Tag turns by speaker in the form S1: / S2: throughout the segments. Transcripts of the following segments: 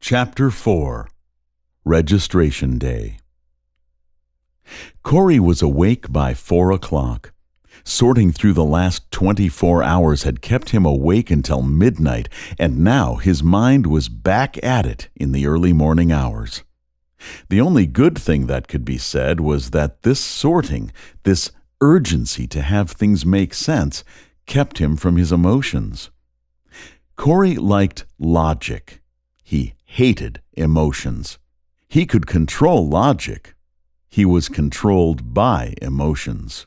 S1: Chapter 4 Registration Day. Corey was awake by 4 o'clock. Sorting through the last 24 hours had kept him awake until midnight, and now his mind was back at it in the early morning hours. The only good thing that could be said was that this sorting, this urgency to have things make sense, kept him from his emotions. Corey liked logic. He hated emotions. He could control logic. He was controlled by emotions.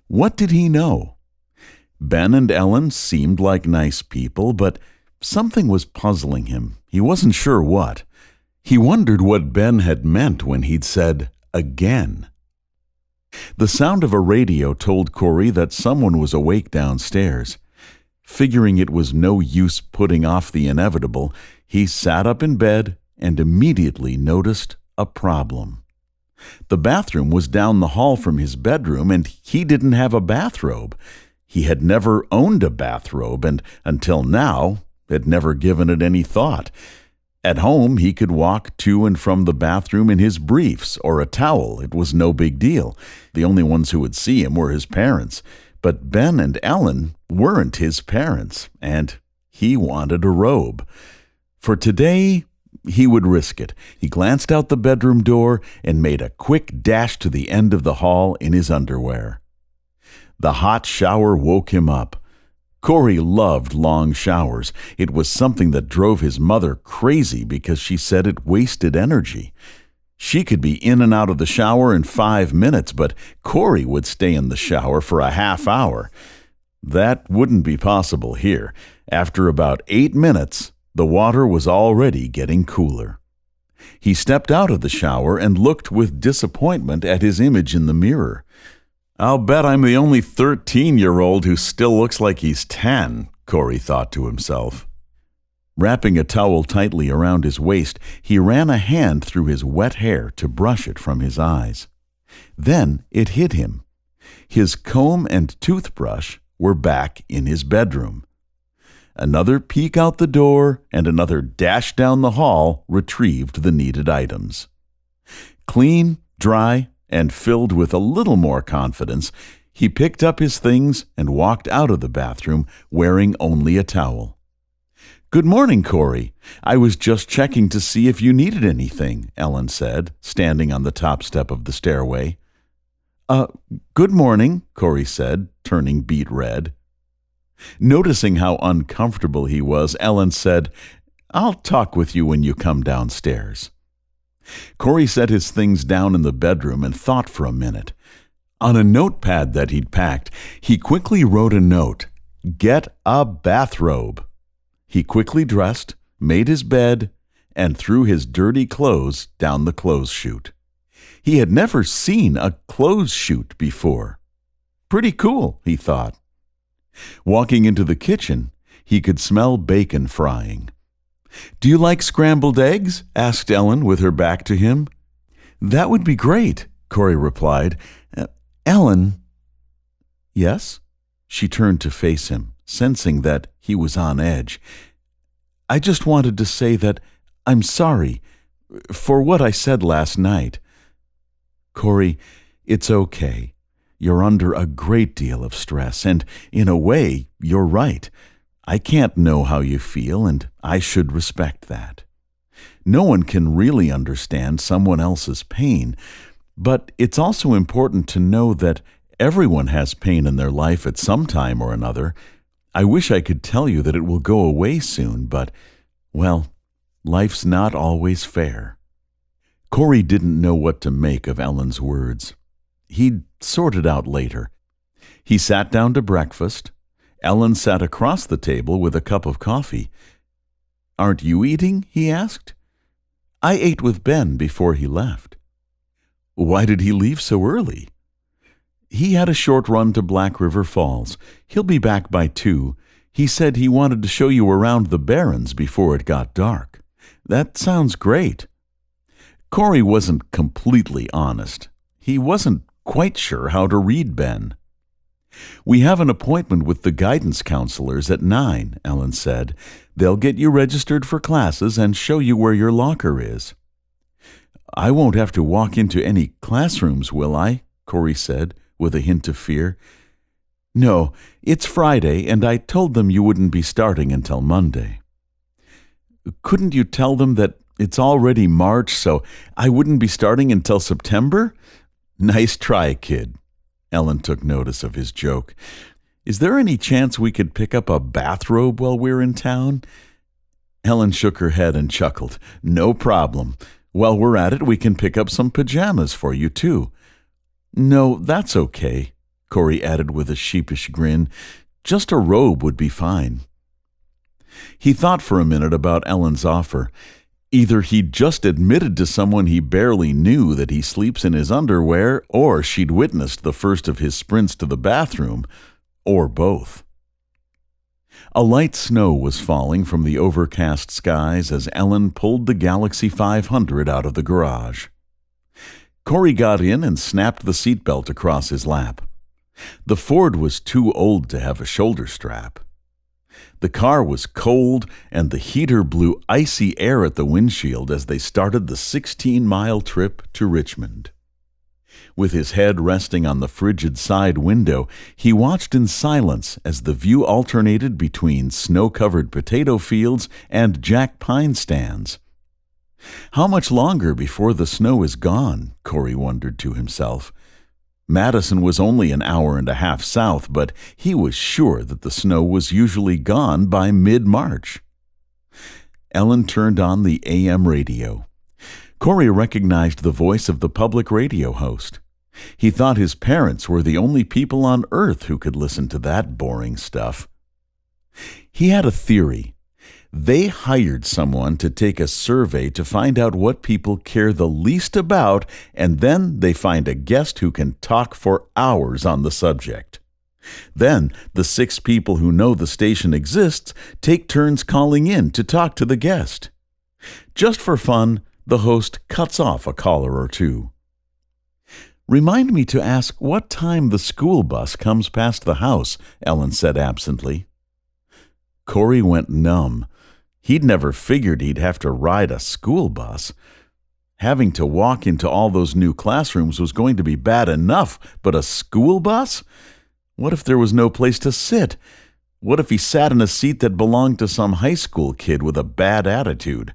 S1: What did he know? Ben and Ellen seemed like nice people, but something was puzzling him. He wasn't sure what. He wondered what Ben had meant when he'd said, "again." The sound of a radio told Corey that someone was awake downstairs. Figuring it was no use putting off the inevitable, he sat up in bed and immediately noticed a problem. The bathroom was down the hall from his bedroom, and he didn't have a bathrobe. He had never owned a bathrobe, and until now had never given it any thought. At home, he could walk to and from the bathroom in his briefs or a towel. It was no big deal. The only ones who would see him were his parents. But Ben and Ellen weren't his parents, and he wanted a robe. For today, he would risk it. He glanced out the bedroom door and made a quick dash to the end of the hall in his underwear. The hot shower woke him up. Corey loved long showers. It was something that drove his mother crazy because she said it wasted energy. She could be in and out of the shower in 5 minutes, but Corey would stay in the shower for a half hour. That wouldn't be possible here. After about 8 minutes, the water was already getting cooler. He stepped out of the shower and looked with disappointment at his image in the mirror. "I'll bet I'm the only 13-year-old who still looks like he's 10, Corey thought to himself. Wrapping a towel tightly around his waist, he ran a hand through his wet hair to brush it from his eyes. Then it hit him. His comb and toothbrush were back in his bedroom. Another peek out the door and another dash down the hall retrieved the needed items. Clean, dry, and filled with a little more confidence, he picked up his things and walked out of the bathroom wearing only a towel. "Good morning, Corey. I was just checking to see if you needed anything," Ellen said, standing on the top step of the stairway. Good morning," Corey said, turning beet red. Noticing how uncomfortable he was, Ellen said, "I'll talk with you when you come downstairs." Corey set his things down in the bedroom and thought for a minute. On a notepad that he'd packed, he quickly wrote a note, "Get a bathrobe." He quickly dressed, made his bed, and threw his dirty clothes down the clothes chute. He had never seen a clothes chute before. Pretty cool, he thought. Walking into the kitchen, he could smell bacon frying. "Do you like scrambled eggs?" asked Ellen with her back to him. "That would be great," Corey replied. "Ellen." "Yes?" She turned to face him, sensing that he was on edge. "I just wanted to say that I'm sorry for what I said last night." "Corey, it's okay. You're under a great deal of stress, and in a way, you're right. I can't know how you feel, and I should respect that. No one can really understand someone else's pain, but it's also important to know that everyone has pain in their life at some time or another. I wish I could tell you that it will go away soon, but, well, life's not always fair." Corey didn't know what to make of Ellen's words. He'd sort it out later. He sat down to breakfast. Ellen sat across the table with a cup of coffee. "Aren't you eating?" he asked. "I ate with Ben before he left." "Why did he leave so early?" "He had a short run to Black River Falls. He'll be back by 2. He said he wanted to show you around the Barrens before it got dark." "That sounds great." Corey wasn't completely honest. He wasn't quite sure how to read Ben. "We have an appointment with the guidance counselors at 9, Ellen said. They'll get you registered for classes and show you where your locker is." "I won't have to walk into any classrooms, will I?" Corey said, with a hint of fear. "No, it's Friday, and I told them you wouldn't be starting until Monday." "Couldn't you tell them that it's already March, so I wouldn't be starting until September?" "Nice try, kid." Ellen took notice of his joke. "Is there any chance we could pick up a bathrobe while we're in town?" Ellen shook her head and chuckled. "No problem. While we're at it, we can pick up some pajamas for you, too." "No, that's okay," Corey added with a sheepish grin. "Just a robe would be fine." He thought for a minute about Ellen's offer. Either he'd just admitted to someone he barely knew that he sleeps in his underwear, or she'd witnessed the first of his sprints to the bathroom, or both. A light snow was falling from the overcast skies as Ellen pulled the Galaxy 500 out of the garage. Corey got in and snapped the seatbelt across his lap. The Ford was too old to have a shoulder strap. The car was cold, and the heater blew icy air at the windshield as they started the 16-mile trip to Richmond. With his head resting on the frigid side window, he watched in silence as the view alternated between snow-covered potato fields and jack pine stands. How much longer before the snow is gone, Corey wondered to himself. Madison was only an hour and a half south, but he was sure that the snow was usually gone by mid-March. Ellen turned on the AM radio. Corey recognized the voice of the public radio host. He thought his parents were the only people on earth who could listen to that boring stuff. He had a theory. They hired someone to take a survey to find out what people care the least about, and then they find a guest who can talk for hours on the subject. Then the 6 people who know the station exists take turns calling in to talk to the guest. Just for fun, the host cuts off a caller or two. "Remind me to ask what time the school bus comes past the house," Ellen said absently. Corey went numb. He'd never figured he'd have to ride a school bus. Having to walk into all those new classrooms was going to be bad enough, but a school bus? What if there was no place to sit? What if he sat in a seat that belonged to some high school kid with a bad attitude?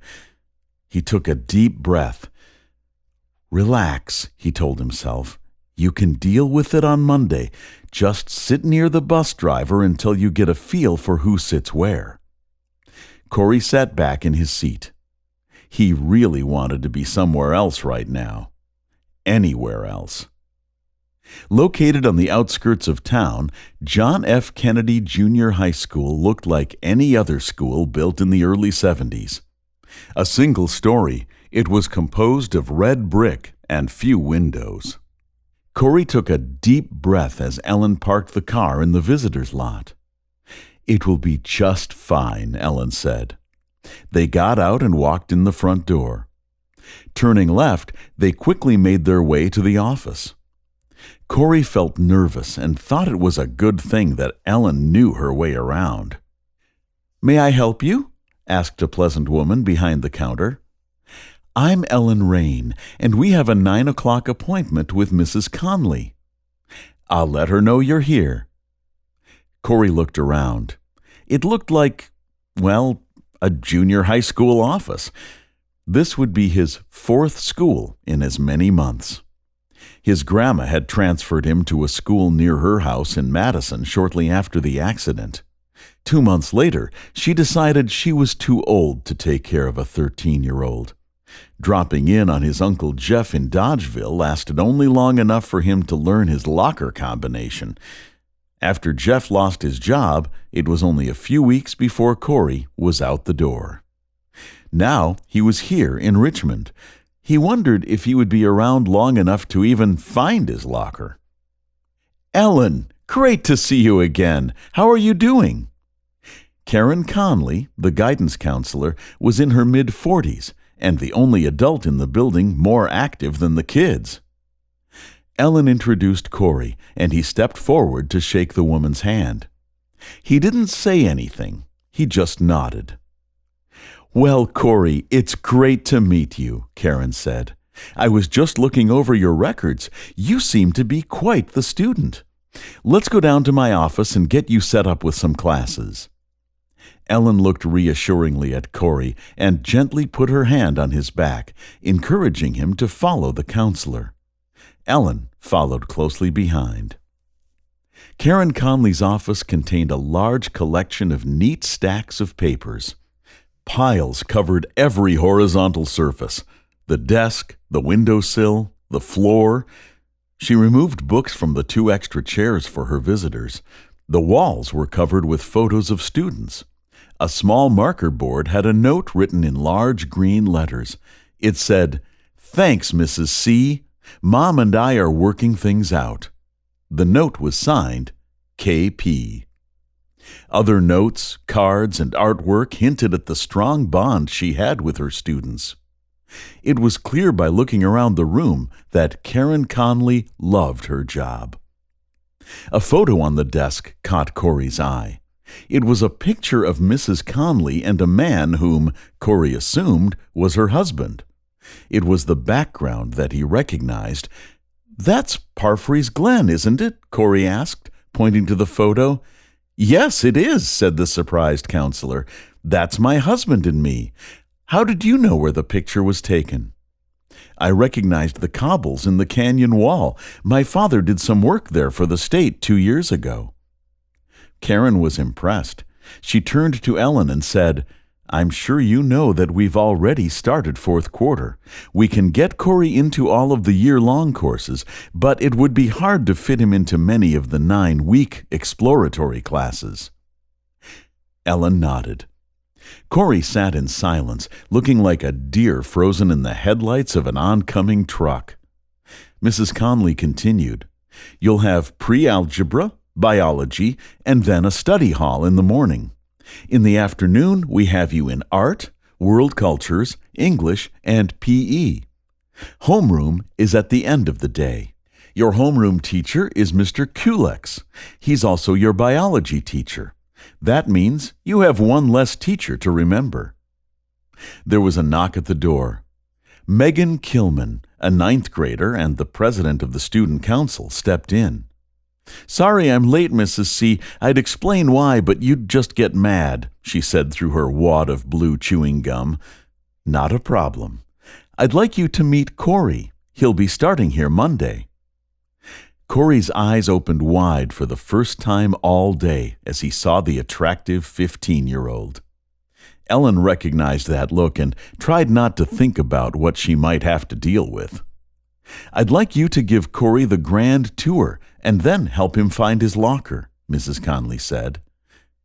S1: He took a deep breath. "Relax," he told himself. "You can deal with it on Monday. Just sit near the bus driver until you get a feel for who sits where." Corey sat back in his seat. He really wanted to be somewhere else right now. Anywhere else. Located on the outskirts of town, John F. Kennedy Junior High School looked like any other school built in the early 70s. A single story, it was composed of red brick and few windows. Corey took a deep breath as Ellen parked the car in the visitor's lot. "It will be just fine," Ellen said. They got out and walked in the front door. Turning left, they quickly made their way to the office. Corey felt nervous and thought it was a good thing that Ellen knew her way around. "May I help you?" asked a pleasant woman behind the counter. "I'm Ellen Rain, and we have a 9 o'clock appointment with Mrs. Conley." "I'll let her know you're here." Corey looked around. It looked like, well, a junior high school office. This would be his 4th school in as many months. His grandma had transferred him to a school near her house in Madison shortly after the accident. 2 months later, she decided she was too old to take care of a 13-year-old. Dropping in on his Uncle Jeff in Dodgeville lasted only long enough for him to learn his locker combination. After Jeff lost his job, it was only a few weeks before Corey was out the door. Now he was here in Richmond. He wondered if he would be around long enough to even find his locker. "Ellen, great to see you again. How are you doing?" Karen Conley, the guidance counselor, was in her mid-40s and the only adult in the building more active than the kids. Ellen introduced Corey, and he stepped forward to shake the woman's hand. He didn't say anything. He just nodded. Well, Corey, it's great to meet you, Karen said. I was just looking over your records. You seem to be quite the student. Let's go down to my office and get you set up with some classes. Ellen looked reassuringly at Corey and gently put her hand on his back, encouraging him to follow the counselor. Ellen followed closely behind. Karen Conley's office contained a large collection of neat stacks of papers. Piles covered every horizontal surface: the desk, the windowsill, the floor. She removed books from the 2 extra chairs for her visitors. The walls were covered with photos of students. A small marker board had a note written in large green letters. It said, "Thanks, Mrs. C. Mom and I are working things out." The note was signed K.P. Other notes, cards, and artwork hinted at the strong bond she had with her students. It was clear by looking around the room that Karen Conley loved her job. A photo on the desk caught Corey's eye. It was a picture of Mrs. Conley and a man whom, Corey assumed, was her husband. It was the background that he recognized. "That's Parfrey's Glen, isn't it?" Corey asked, pointing to the photo. "Yes, it is," said the surprised counselor. "That's my husband and me. How did you know where the picture was taken?" "I recognized the cobbles in the canyon wall. My father did some work there for the state 2 years ago." Karen was impressed. She turned to Ellen and said, "I'm sure you know that we've already started 4th quarter. We can get Corey into all of the year-long courses, but it would be hard to fit him into many of the 9-week exploratory classes." Ellen nodded. Corey sat in silence, looking like a deer frozen in the headlights of an oncoming truck. Mrs. Conley continued, "You'll have pre-algebra, biology, and then a study hall in the morning. In the afternoon, we have you in art, world cultures, English, and PE. Homeroom is at the end of the day. Your homeroom teacher is Mr. Kulex. He's also your biology teacher. That means you have one less teacher to remember." There was a knock at the door. Megan Kilman, a 9th grader and the president of the student council, stepped in. "Sorry I'm late, Mrs. C. I'd explain why, but you'd just get mad," she said through her wad of blue chewing gum. "Not a problem. I'd like you to meet Corey. He'll be starting here Monday." Corey's eyes opened wide for the first time all day as he saw the attractive 15-year-old. Ellen recognized that look and tried not to think about what she might have to deal with. "I'd like you to give Corey the grand tour and then help him find his locker," Mrs. Conley said.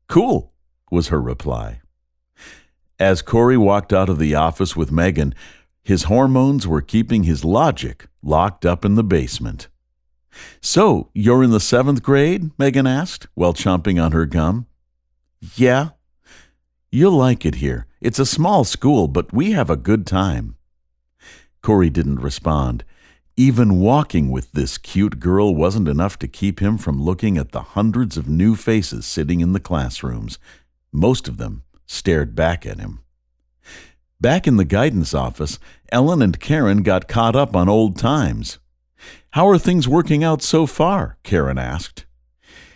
S1: "Cool," was her reply. As Corey walked out of the office with Megan, his hormones were keeping his logic locked up in the basement. "So, you're in the 7th grade?" Megan asked, while chomping on her gum. "Yeah." "You'll like it here. It's a small school, but we have a good time." Corey didn't respond. Even walking with this cute girl wasn't enough to keep him from looking at the hundreds of new faces sitting in the classrooms. Most of them stared back at him. Back in the guidance office, Ellen and Karen got caught up on old times. "How are things working out so far?" Karen asked.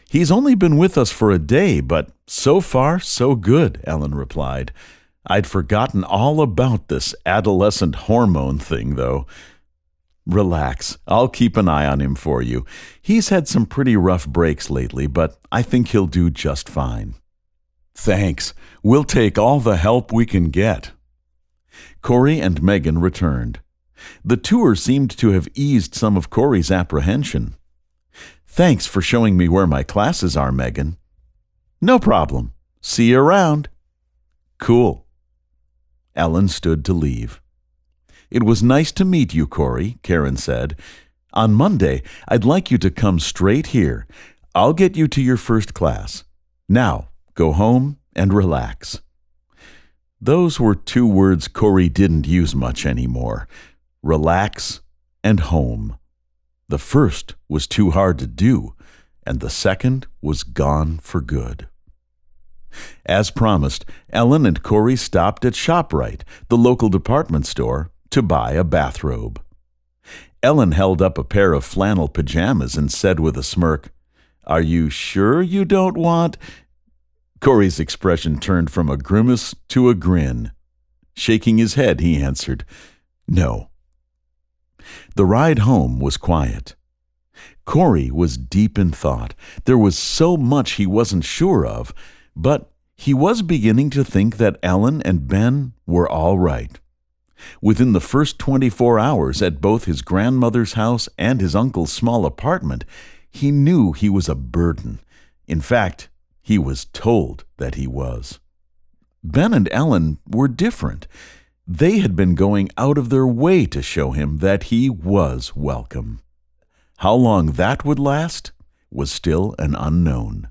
S1: "He's only been with us for a day, but so far, so good," Ellen replied. "I'd forgotten all about this adolescent hormone thing, though." "Relax. I'll keep an eye on him for you. He's had some pretty rough breaks lately, but I think he'll do just fine." "Thanks. We'll take all the help we can get." Corey and Megan returned. The tour seemed to have eased some of Corey's apprehension. "Thanks for showing me where my classes are, Megan." "No problem. See you around." "Cool." Ellen stood to leave. "It was nice to meet you, Corey," Karen said. "On Monday, I'd like you to come straight here. I'll get you to your first class. Now, go home and relax." Those were 2 words Corey didn't use much anymore. Relax and home. The first was too hard to do, and the second was gone for good. As promised, Ellen and Corey stopped at ShopRite, the local department store, to buy a bathrobe. Ellen held up a pair of flannel pajamas and said with a smirk, "Are you sure you don't want—" Corey's expression turned from a grimace to a grin. Shaking his head, he answered, "No." The ride home was quiet. Corey was deep in thought. There was so much he wasn't sure of, but he was beginning to think that Ellen and Ben were all right. Within the first 24 hours at both his grandmother's house and his uncle's small apartment, he knew he was a burden. In fact, he was told that he was. Ben and Ellen were different. They had been going out of their way to show him that he was welcome. How long that would last was still an unknown.